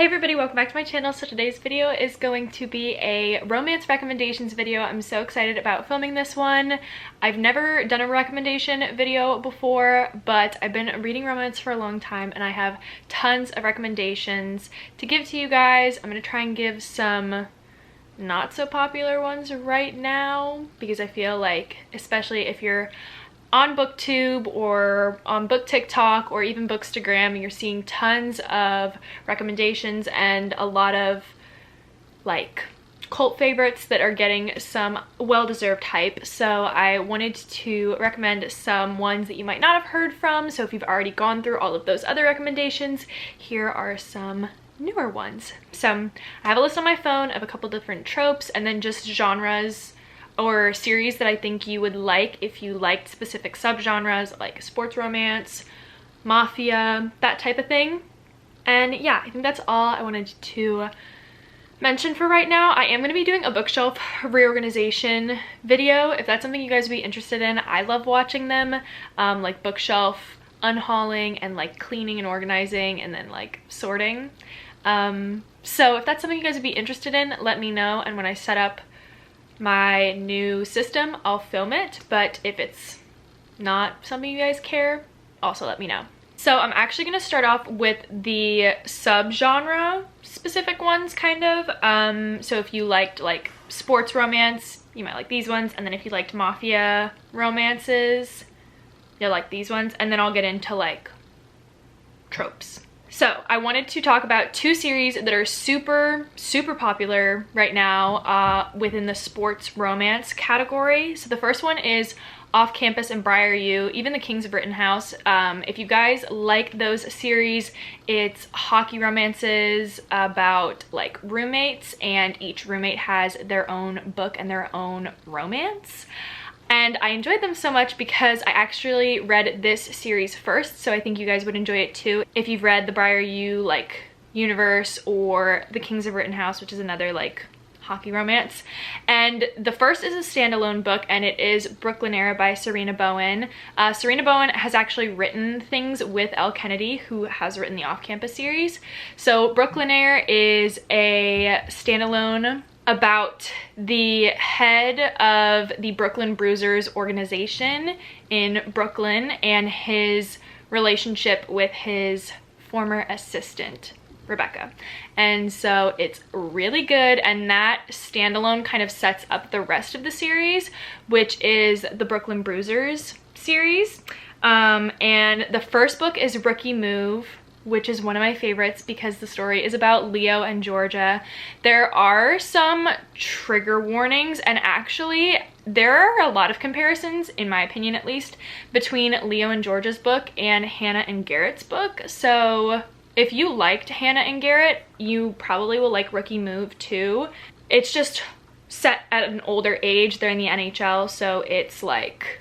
Hey everybody, welcome back to my channel. So today's video is going to be a romance recommendations video. I'm so excited about filming this one. I've never done a recommendation video before, but I've been reading romance for a long time and I have tons of recommendations to give to you guys. I'm going to try and give some not so popular ones right now because I feel like, especially if you're on booktube or on book TikTok or even bookstagram, you're seeing tons of recommendations and a lot of like cult favorites that are getting some well-deserved hype. So I wanted to recommend some ones that you might not have heard from. So if you've already gone through all of those other recommendations, here are some newer ones. So I have a list on my phone of a couple different tropes and then just genres or series that I think you would like if you liked specific subgenres like sports romance, mafia, that type of thing. And yeah, I think that's all I wanted to mention for right now. I am going to be doing a bookshelf reorganization video if that's something you guys would be interested in. I love watching them, like bookshelf unhauling and like cleaning and organizing and then like sorting. So if that's something you guys would be interested in, let me know, and when I set up my new system, I'll film it. But if it's not something you guys care, also let me know. So I'm actually going to start off with the subgenre specific ones, kind of. So if you liked like sports romance, you might like these ones, and then if you liked mafia romances, you'll like these ones, and then I'll get into like tropes. So I wanted to talk about two series that are super popular right now within the sports romance category. So the first one is Off Campus and Briar U, even the Kings of Rittenhouse. If you guys like those series, it's hockey romances about like roommates, and each roommate has their own book and their own romance. And I enjoyed them so much because I actually read this series first, so I think you guys would enjoy it too if you've read the Briar U like universe or the Kings of Rittenhouse, which is another like hockey romance. And the first is a standalone book, and it is Billionaire by Serena Bowen. Serena Bowen has actually written things with Elle Kennedy, who has written the Off Campus series. So Billionaire is a standalone about the head of the Brooklyn Bruisers organization in Brooklyn and his relationship with his former assistant, Rebecca. And so it's really good, and that standalone kind of sets up the rest of the series, which is the Brooklyn Bruisers series. And the first book is Rookie Move, which is one of my favorites because the story is about Leo and Georgia. There are some trigger warnings, and actually there are a lot of comparisons, in my opinion at least, between Leo and Georgia's book and Hannah and Garrett's book. So if you liked Hannah and Garrett, you probably will like Rookie Move too. It's just set at an older age. They're in the NHL, so it's like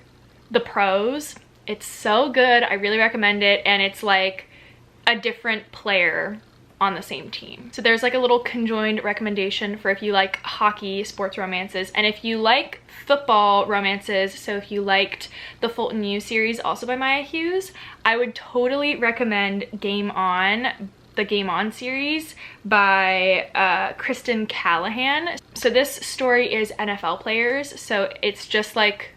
the pros. It's so good. I really recommend it, and it's like a different player on the same team. So there's like a little conjoined recommendation for if you like hockey sports romances, and if you like football romances, so if you liked the Fulton U series, also by Maya Hughes, I would totally recommend Game On, the Game On series by Kristen Callahan. So this story is NFL players, so it's just like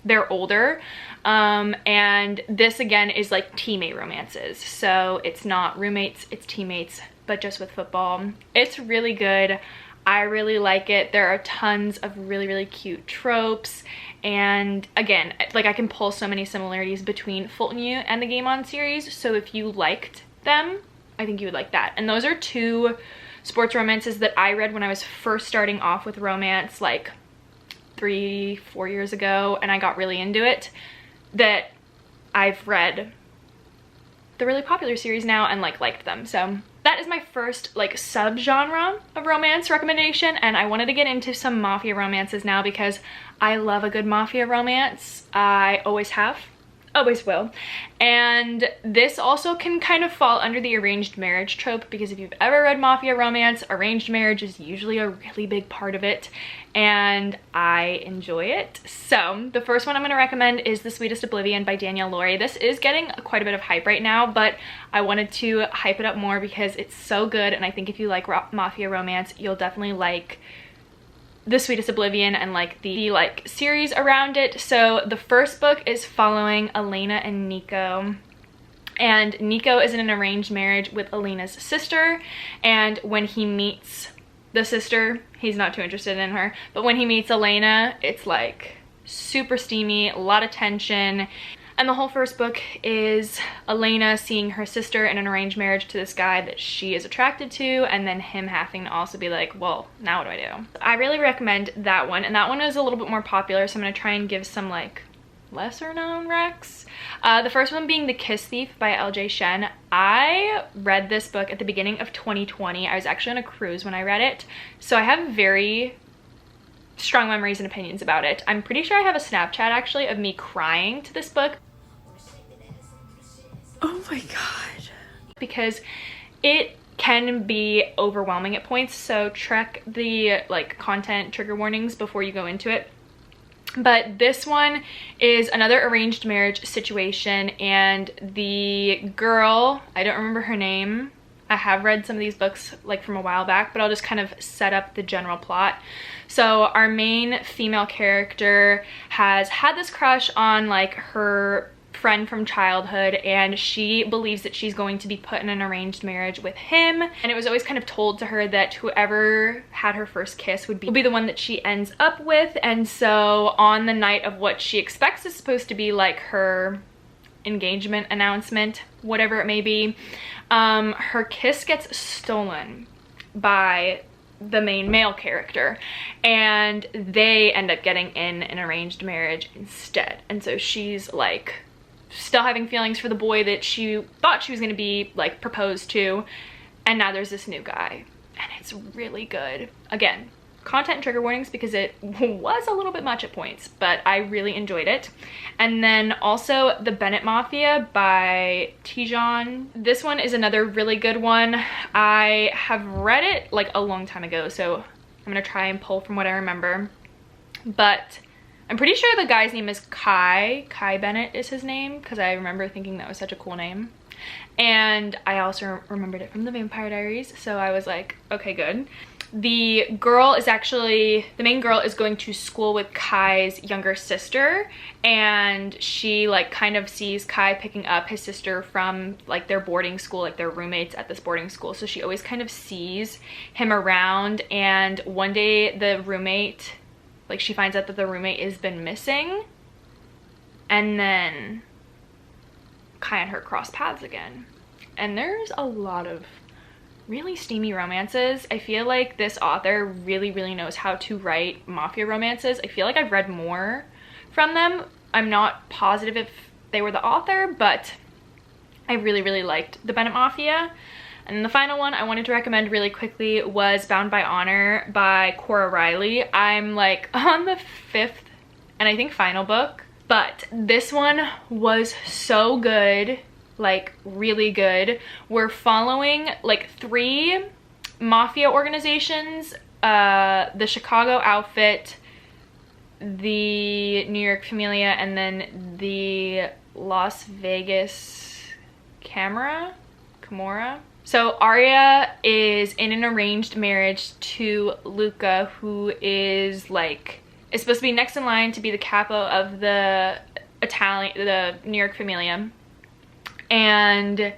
they're older. And this again is like teammate romances, so it's not roommates, it's teammates, but just with football. It's really good. I really like it. There are tons of really cute tropes, and again, like I can pull so many similarities between Fulton U and the Game On series, so if you liked them, I think you would like that. And those are two sports romances that I read when I was first starting off with romance like 3-4 years ago, and I got really into it, that I've read the really popular series now and like liked them. So that is my first like subgenre of romance recommendation, and I wanted to get into some mafia romances now because I love a good mafia romance. I always have. always will. And this also can kind of fall under the arranged marriage trope, because if you've ever read mafia romance, arranged marriage is usually a really big part of it, and I enjoy it. So the first one I'm going to recommend is The Sweetest Oblivion by Danielle Laurie. This is getting quite a bit of hype right now, but I wanted to hype it up more because it's so good, and I think if you like mafia romance, you'll definitely like The Sweetest Oblivion and like the series around it. So the first book is following Elena and Nico, and Nico is in an arranged marriage with Elena's sister, and when he meets the sister, he's not too interested in her, but when he meets Elena, it's like super steamy, a lot of tension. And the whole first book is Elena seeing her sister in an arranged marriage to this guy that she is attracted to, and then him having to also be like, well, now what do I do? I really recommend that one, and that one is a little bit more popular, so I'm going to try and give some like lesser known recs. The first one being The Kiss Thief by LJ Shen. I read this book at the beginning of 2020. I was actually on a cruise when I read it, so I have very strong memories and opinions about it. I'm pretty sure I have a Snapchat actually of me crying to this book. Oh my god. Because it can be overwhelming at points, so check the like content trigger warnings before you go into it. But this one is another arranged marriage situation, and the girl, I don't remember her name. I have read some of these books like from a while back, but I'll just kind of set up the general plot. So our main female character has had this crush on like her friend from childhood, and she believes that she's going to be put in an arranged marriage with him, and it was always kind of told to her that whoever had her first kiss would be the one that she ends up with. And so on the night of what she expects is supposed to be like her engagement announcement, whatever it may be, her kiss gets stolen by the main male character, and they end up getting in an arranged marriage instead. And so she's like still having feelings for the boy that she thought she was going to be like proposed to, and now there's this new guy, and it's really good. Again, content trigger warnings because it was a little bit much at points, but I really enjoyed it. And then also The Bennett Mafia by Tijan. This one is another really good one. I have read it like a long time ago, so I'm gonna try and pull from what I remember, but I'm pretty sure the guy's name is Kai Bennett is his name, because I remember thinking that was such a cool name. And I also remembered it from the Vampire Diaries, so I was like, okay, good. The girl is actually, the main girl is going to school with Kai's younger sister, and she like kind of sees Kai picking up his sister from like their boarding school, like they're roommates at this boarding school, so she always kind of sees him around. And one day the roommate, like she finds out that the roommate has been missing, and then Kai and her cross paths again. And there's a lot of really steamy romances. I feel like this author really knows how to write mafia romances. I feel like I've read more from them. I'm not positive if they were the author, but I really liked The Bennett Mafia. And the final one I wanted to recommend really quickly was Bound by Honor by Cora Riley. I'm like on the 5th and I think final book, but this one was so good, like really good. We're following like 3 mafia organizations, the Chicago Outfit, the New York Familia, and then the Las Vegas Camorra. So Arya is in an arranged marriage to Luca, who is supposed to be next in line to be the capo of the New York Familia. And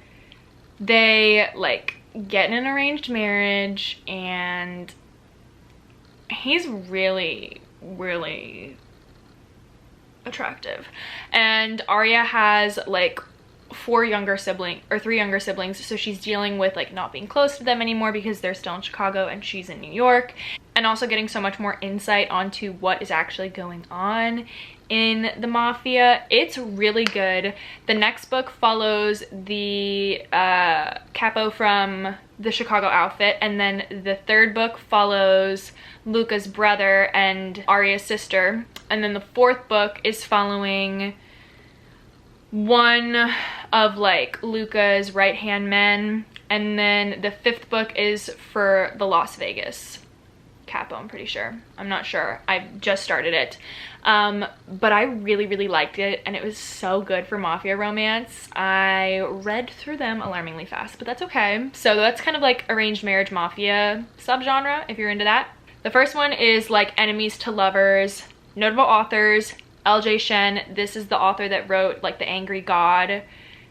they like get in an arranged marriage, and he's really attractive. And Arya has like 3 younger siblings, so she's dealing with like not being close to them anymore because they're still in Chicago and she's in New York, and also getting so much more insight onto what is actually going on in the mafia. It's really good. The next book follows the capo from the Chicago Outfit, and then the 3rd book follows Luca's brother and Arya's sister, and then the 4th book is following one of like Luca's right-hand men, and then the 5th book is for the Las Vegas capo, I'm pretty sure. I'm not sure. I just started it. But I really liked it, and it was so good for mafia romance. I read through them alarmingly fast, but that's okay. So that's kind of like arranged marriage mafia subgenre, if you're into that. The first one is like enemies to lovers. Notable authors, L.J. Shen. This is the author that wrote like the Angry God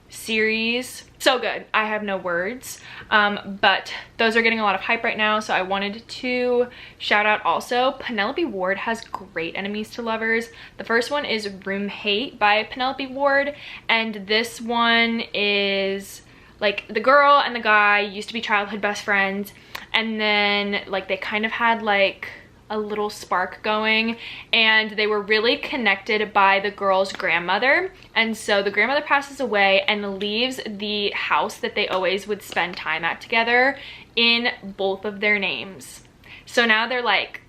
series. So good. I have no words. But those are getting a lot of hype right now, so I wanted to shout out also Penelope Ward has great enemies to lovers. The first one is Room Hate by Penelope Ward, and this one is like the girl and the guy used to be childhood best friends, and then like they kind of had like a little spark going, and they were really connected by the girl's grandmother, and so the grandmother passes away and leaves the house that they always would spend time at together in both of their names. So now they're like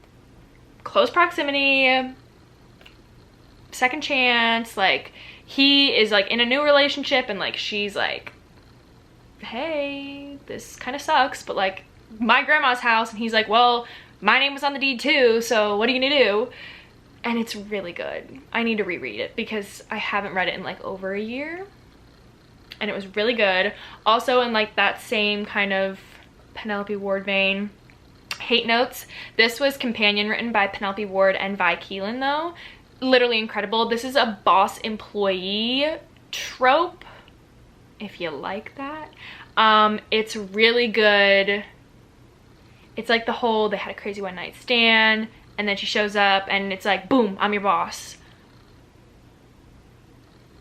close proximity, second chance, like he is like in a new relationship and like she's like, hey, this kind of sucks, but like my grandma's house, and he's like, well, my name was on the deed too, so what are you gonna do? And it's really good. I need to reread it because I haven't read it in like over a year, and it was really good. Also in like that same kind of Penelope Ward vein, Hate Notes. This was companion written by Penelope Ward and Vi Keelan though. Literally incredible. This is a boss employee trope, if you like that. It's really good. It's like the whole, they had a crazy one night stand, and then she shows up and it's like, boom, I'm your boss.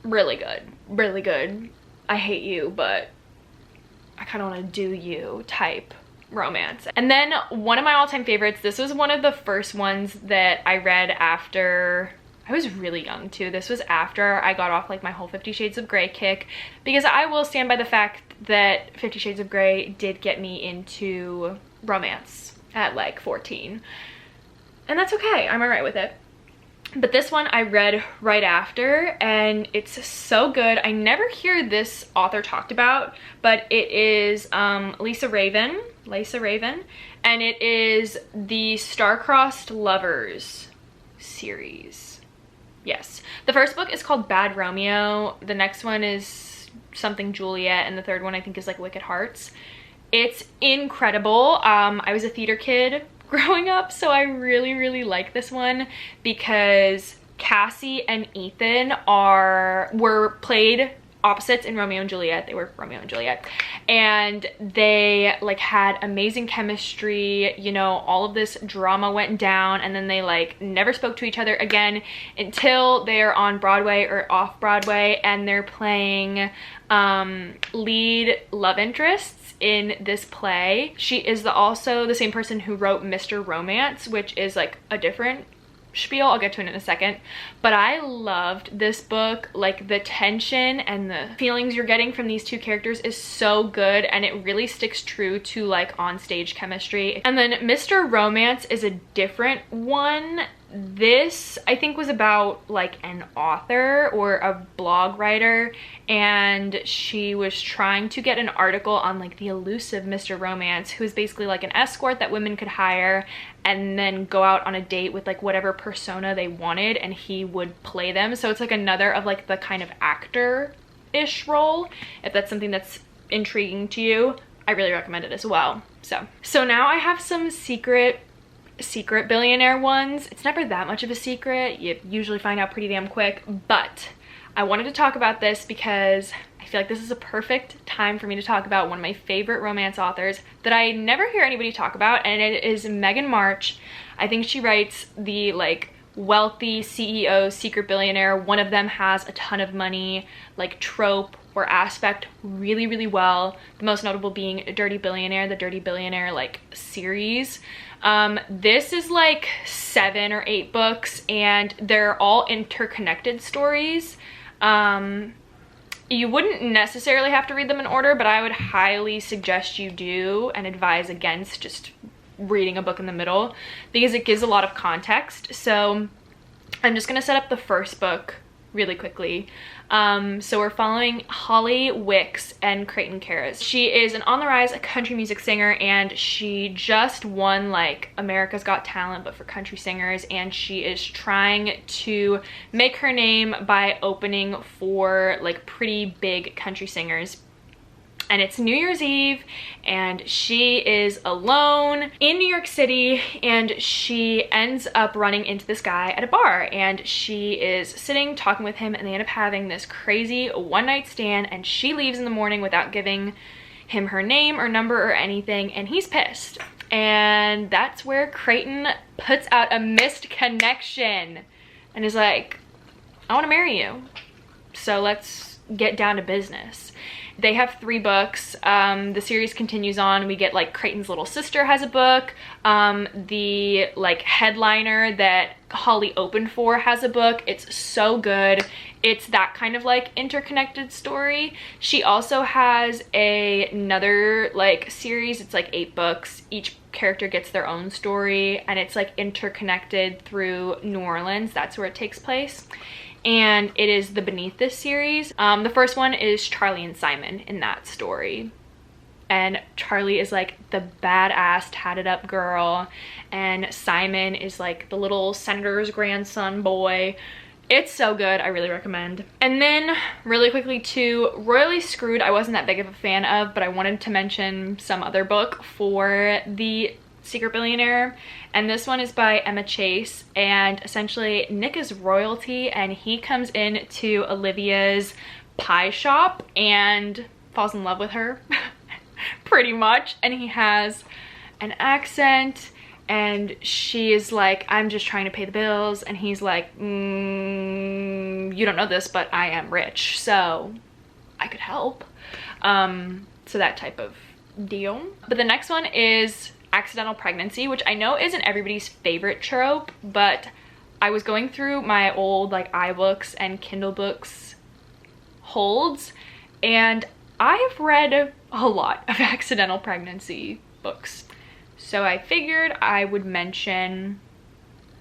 Really good, really good. I hate you, but I kind of want to do you type romance. And then one of my all-time favorites, this was one of the first ones that I read after, I was really young too. This was after I got off like my whole 50 Shades of Grey kick, because I will stand by the fact that 50 Shades of Grey did get me into romance at like 14, and that's okay. I'm all right with it. But this one I read right after, and it's so good. I never hear this author talked about, but it is Lisa Raven, and it is the Star-Crossed Lovers series. Yes, the first book is called Bad Romeo, the next one is something Juliet, and the third one I think is like Wicked Hearts. It's incredible. I was a theater kid growing up, so I really like this one because Cassie and Ethan were played opposites in Romeo and Juliet. They were Romeo and Juliet, and they like had amazing chemistry, you know, all of this drama went down, and then they like never spoke to each other again until they're on Broadway or off Broadway, and they're playing lead love interests in this play. She is also the same person who wrote Mr. Romance, which is like a different spiel. I'll get to it in a second. But I loved this book. Like the tension and the feelings you're getting from these two characters is so good, and it really sticks true to like on stage chemistry. And then Mr. Romance is a different one. This I think was about like an author or a blog writer, and she was trying to get an article on like the elusive Mr. Romance, who is basically like an escort that women could hire and then go out on a date with like whatever persona they wanted, and he would play them. So it's like another of like the kind of actor-ish role. If that's something that's intriguing to you, I really recommend it as well. So now I have some secret billionaire ones. It's never that much of a secret. You usually find out pretty damn quick, but I wanted to talk about this because I feel like this is a perfect time for me to talk about one of my favorite romance authors that I never hear anybody talk about, and it is Megan March. I think she writes the like wealthy CEO, secret billionaire, one of them has a ton of money, like trope or aspect really well. The most notable being Dirty Billionaire, the Dirty Billionaire like series. This is like 7 or 8 books, and they're all interconnected stories. You wouldn't necessarily have to read them in order, but I would highly suggest you do and advise against just reading a book in the middle because it gives a lot of context. So I'm just gonna set up the first book really quickly. So we're following Holly Wicks and Creighton Karras. She is an on the rise country music singer, and she just won like America's Got Talent but for country singers, and she is trying to make her name by opening for like pretty big country singers. And it's New Year's Eve, and she is alone in New York City, and she ends up running into this guy at a bar, and she is sitting talking with him, and they end up having this crazy one-night stand, and she leaves in the morning without giving him her name or number or anything, and he's pissed. And that's where Creighton puts out a missed connection and is like, I want to marry you, so let's get down to business. They have 3 books. The series continues on. We get like Creighton's little sister has a book. The like headliner that Holly opened for has a book. It's so good. It's that kind of like interconnected story. She also has another like series. It's like 8 books. Each character gets their own story, and it's like interconnected through New Orleans. That's where it takes place. And it is the Beneath This series. The first one is Charlie and Simon in that story. And Charlie is like the badass tatted up girl, and Simon is like the little senator's grandson boy. It's so good. I really recommend. And then really quickly too, Royally Screwed I wasn't that big of a fan of, but I wanted to mention some other book for the Secret Billionaire, and this one is by Emma Chase, and essentially Nick is royalty, and he comes into Olivia's pie shop and falls in love with her pretty much, and he has an accent, and she is like, I'm just trying to pay the bills, and he's like, you don't know this, but I am rich, so I could help. So that type of deal. But the next one is Accidental Pregnancy, which I know isn't everybody's favorite trope, but I was going through my old like iBooks and Kindle books holds, and I've read a lot of accidental pregnancy books, so I figured I would mention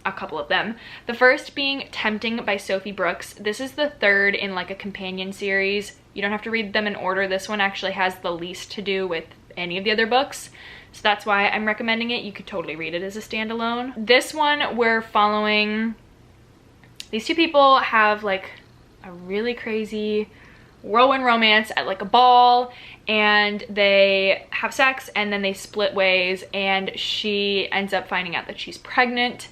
a couple of them. The first being Tempting by Sophie Brooks. This is the 3rd in like a companion series. You don't have to read them in order. This one actually has the least to do with any of the other books, so that's why I'm recommending it. You could totally read it as a standalone. This one, we're following these 2 people have like a really crazy whirlwind romance at like a ball, and they have sex and then they split ways, and she ends up finding out that she's pregnant,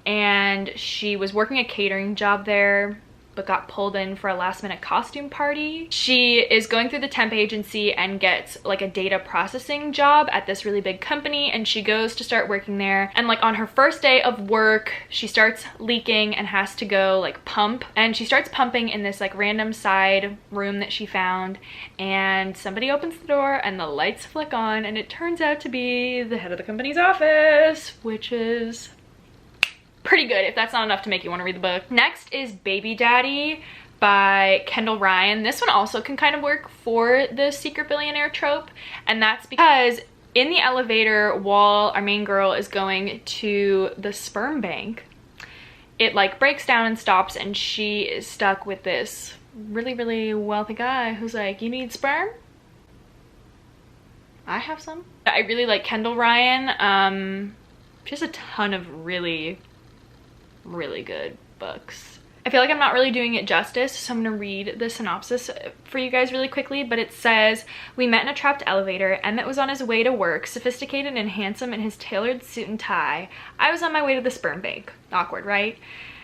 and she was working a catering job there but got pulled in for a last minute costume party. She is going through the temp agency and gets like a data processing job at this really big company, and she goes to start working there, and like on her first day of work she starts leaking and has to go like pump, and she starts pumping in this like random side room that she found, and somebody opens the door and the lights flick on, and it turns out to be the head of the company's office, which is pretty good if that's not enough to make you want to read the book. Next is Baby Daddy by Kendall Ryan. This one also can kind of work for the Secret Billionaire trope, and that's because in the elevator while our main girl is going to the sperm bank, it like breaks down and stops, and she is stuck with this really wealthy guy who's like, you need sperm? I have some. I really like Kendall Ryan. She has a ton of really good books. I feel like I'm not really doing it justice, so I'm gonna read the synopsis for you guys really quickly, but it says, we met in a trapped elevator. Emmett was on his way to work, sophisticated and handsome in his tailored suit and tie. I was on my way to the sperm bank. Awkward, right?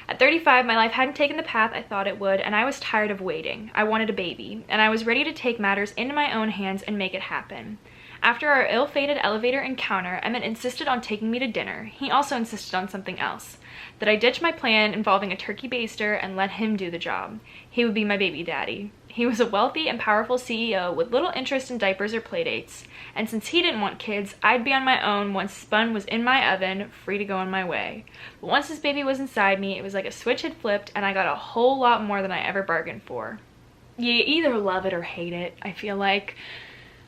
At 35, my life hadn't taken the path I thought it would, and I was tired of waiting. I wanted a baby, and I was ready to take matters into my own hands and make it happen. After our ill-fated elevator encounter, Emmett insisted on taking me to dinner. He also insisted on something else, that I ditch my plan involving a turkey baster and let him do the job. He would be my baby daddy. He was a wealthy and powerful CEO with little interest in diapers or playdates, and since he didn't want kids, I'd be on my own once Spun was in my oven, free to go on my way. But once this baby was inside me, it was like a switch had flipped, and I got a whole lot more than I ever bargained for. You either love it or hate it, I feel like.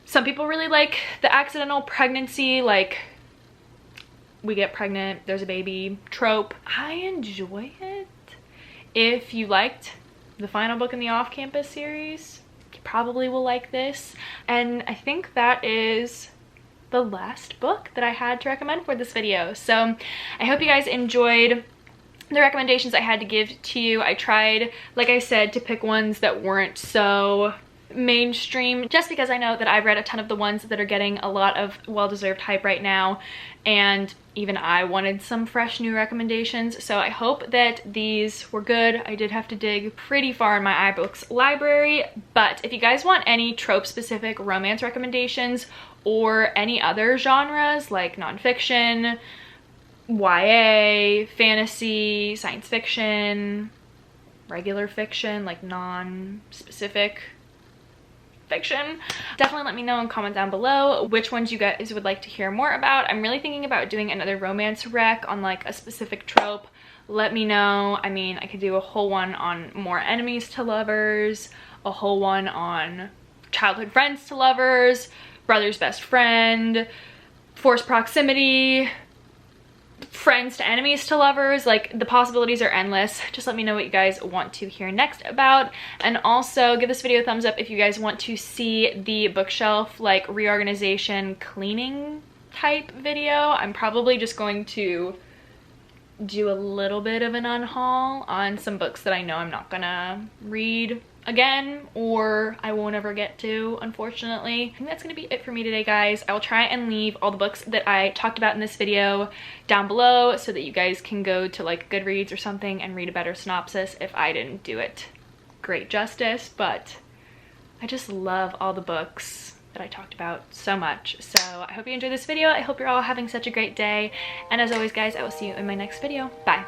Some people really like the accidental pregnancy, like we get pregnant, there's a baby trope. I enjoy it. If you liked the final book in the off-campus series. You probably will like this. And I think that is the last book that I had to recommend for this video. So I hope you guys enjoyed the recommendations I had to give to you. I tried, like I said, to pick ones that weren't so mainstream, just because I know that I've read a ton of the ones that are getting a lot of well-deserved hype right now, and even I wanted some fresh new recommendations. So I hope that these were good. I did have to dig pretty far in my iBooks library, but if you guys want any trope-specific romance recommendations or any other genres like nonfiction, YA, fantasy, science fiction, regular fiction, like non-specific fiction, definitely let me know and comment down below which ones you guys would like to hear more about. I'm really thinking about doing another romance rec on like a specific trope. Let me know. I mean, I could do a whole one on more enemies to lovers, a whole one on childhood friends to lovers, brother's best friend, forced proximity, friends to enemies to lovers. Like, the possibilities are endless. Just let me know what you guys want to hear next about, and also give this video a thumbs up if you guys want to see the bookshelf like reorganization cleaning type video. I'm probably just going to do a little bit of an unhaul on some books that I know I'm not gonna read again, or I won't ever get to, unfortunately. I think that's gonna be it for me today, guys. I will try and leave all the books that I talked about in this video down below so that you guys can go to like Goodreads or something and read a better synopsis if I didn't do it great justice. But I just love all the books that I talked about so much. So I hope you enjoyed this video. I hope you're all having such a great day, and as always, guys, I will see you in my next video. Bye.